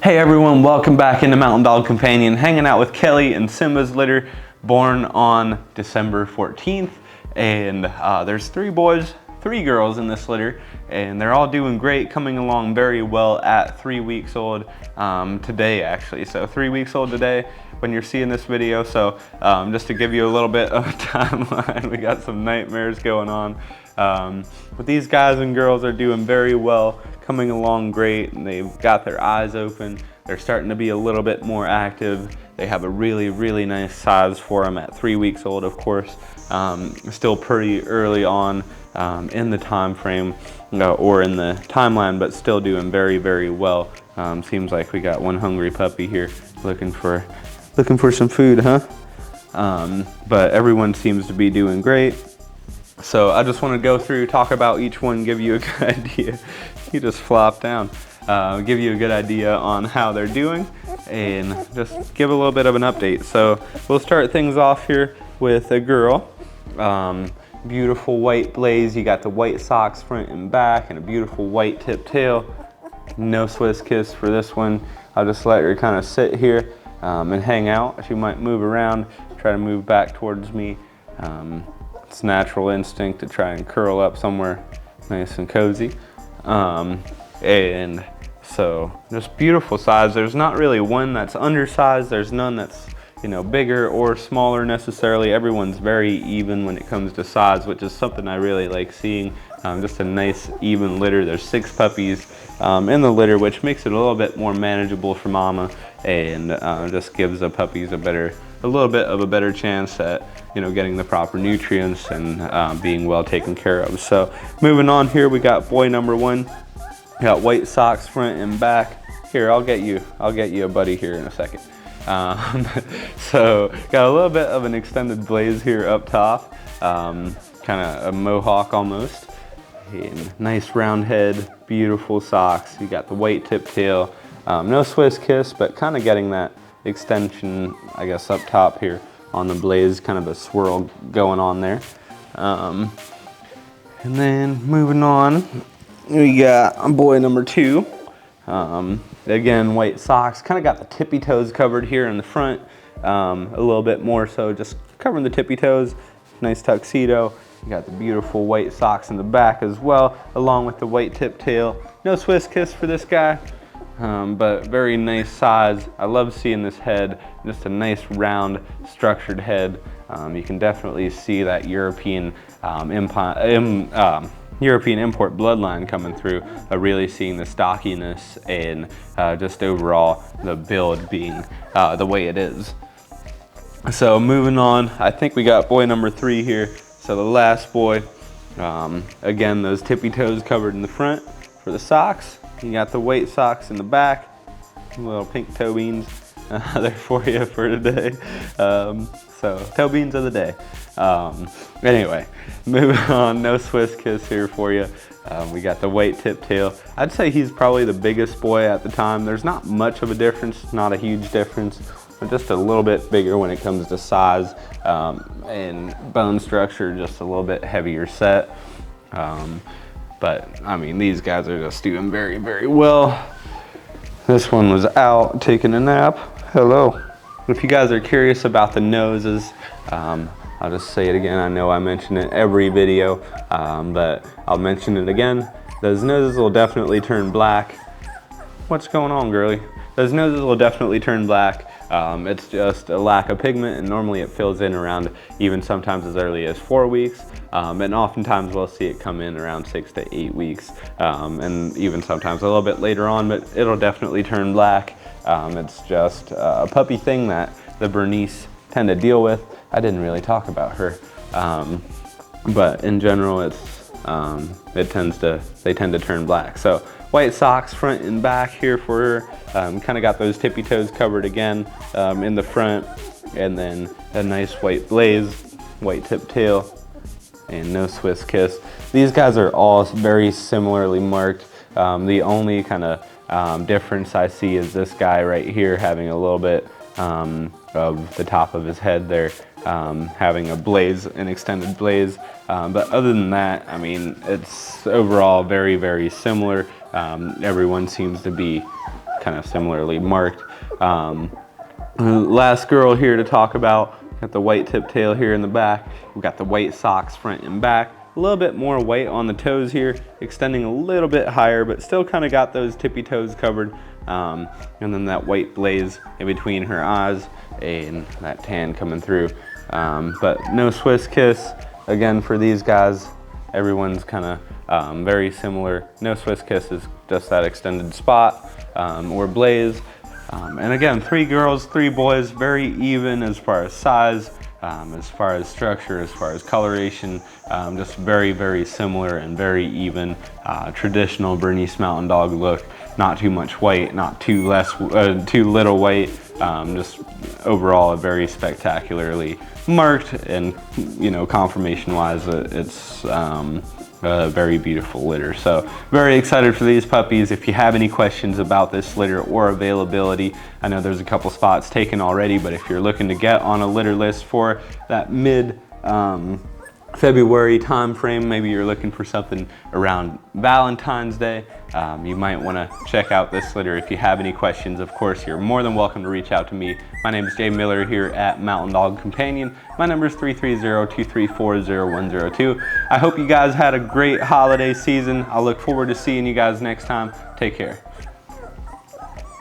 Hey everyone, welcome back into Mountain Dog Companion, hanging out with Kelly and Simba's litter, born on December 14th. And there's 3 boys, 3 girls in this litter, and they're all doing great, coming along very well at 3 weeks old today actually. So 3 weeks old today when you're seeing this video. So just to give you a little bit of a timeline, we got some nightmares going on. But these guys and girls are doing very well, coming along great, and they've got their eyes open. They're starting to be a little bit more active. They have a really nice size for them at 3 weeks old, of course. Still pretty early on in the time frame or in the timeline, but still doing very well. Seems like we got one hungry puppy here looking for some food, huh? But everyone seems to be doing great. So I just want to go through, talk about each one, give you a good idea. He just flopped down. Give you a good idea on how they're doing and just give a little bit of an update. So we'll start things off here with a girl. Beautiful white blaze. You got the white socks front and back and a beautiful white tip tail. No Swiss kiss for this one. I'll just let her kind of sit here and hang out. She might move around, try to move back towards me. It's natural instinct to try and curl up somewhere nice and cozy. And so just beautiful size. There's not really one that's undersized. There's none that's, you know, bigger or smaller necessarily. Everyone's very even when it comes to size, which is something I really like seeing. Just a nice even litter. There's 6 puppies in the litter, which makes it a little bit more manageable for mama, and just gives the puppies a little bit of a better chance at, you know, getting the proper nutrients and being well taken care of. So moving on here, we got boy number 1. Got white socks front and back. Here, I'll get you a buddy here in a second. So got a little bit of an extended blaze here up top, kind of a mohawk almost. And nice round head, beautiful socks. You got the white tip tail, no Swiss kiss, but kind of getting that extension, I guess, up top here on the blaze, kind of a swirl going on there. And then moving on, we got boy number 2. Again, white socks, kind of got the tippy toes covered here in the front, a little bit more so just covering the tippy toes. Nice tuxedo. You got the beautiful white socks in the back as well, along with the white tip tail. No Swiss kiss for this guy, but very nice size. I love seeing this head, just a nice round structured head. You can definitely see that European import bloodline coming through, really seeing the stockiness and just overall the build being the way it is. So moving on, I think we got boy number 3 here. So the last boy, again, those tippy toes covered in the front for the socks. You got the white socks in the back, little pink toe beans there for you for today. So toe beans of the day. Anyway, moving on, no Swiss kiss here for you. We got the white tip tail. I'd say he's probably the biggest boy at the time. There's not much of a difference, not a huge difference, but just a little bit bigger when it comes to size and bone structure, just a little bit heavier set. But I mean, these guys are just doing very well. This one was out taking a nap. Hello. If you guys are curious about the noses, I'll just say it again. I know I mention it every video, but I'll mention it again. Those noses will definitely turn black. What's going on, girly? Those noses will definitely turn black. It's just a lack of pigment, and normally it fills in around even sometimes as early as 4 weeks. And oftentimes we'll see it come in around 6 to 8 weeks, and even sometimes a little bit later on, but it'll definitely turn black. It's just a puppy thing that the Bernese tend to deal with. I didn't really talk about her, but in general, they tend to turn black. So white socks front and back here for her. Kind of got those tippy toes covered again in the front, and then a nice white blaze, white tip tail, and no Swiss kiss. These guys are all very similarly marked. The only kind of difference I see is this guy right here having a little bit of the top of his head there, having a blaze, an extended blaze. But other than that, I mean, it's overall very similar. Everyone seems to be kind of similarly marked. Last girl here to talk about, got the white tip tail here in the back. We've got the white socks front and back. A little bit more white on the toes here, extending a little bit higher, but still kind of got those tippy toes covered. And then that white blaze in between her eyes and that tan coming through. But no Swiss kiss. Again, for these guys, everyone's kind of very similar. No Swiss kiss is just that extended spot or blaze. And again, 3 girls, 3 boys, very even as far as size, as far as structure, as far as coloration, just very, very similar and very even. Traditional Bernese Mountain Dog look, not too much white, not too little white, just overall a very spectacularly marked, and conformation wise, it's a very beautiful litter. So very excited for these puppies. If you have any questions about this litter or availability, I know there's a couple spots taken already, but if you're looking to get on a litter list for that mid February time frame, maybe you're looking for something around Valentine's Day, you might want to check out this litter. If you have any questions, of course, you're more than welcome to reach out to me. My name is Jay Miller here at Mountain Dog Companion. My number is 330-234-0102. I hope you guys had a great holiday season. I'll look forward to seeing you guys next time. Take care.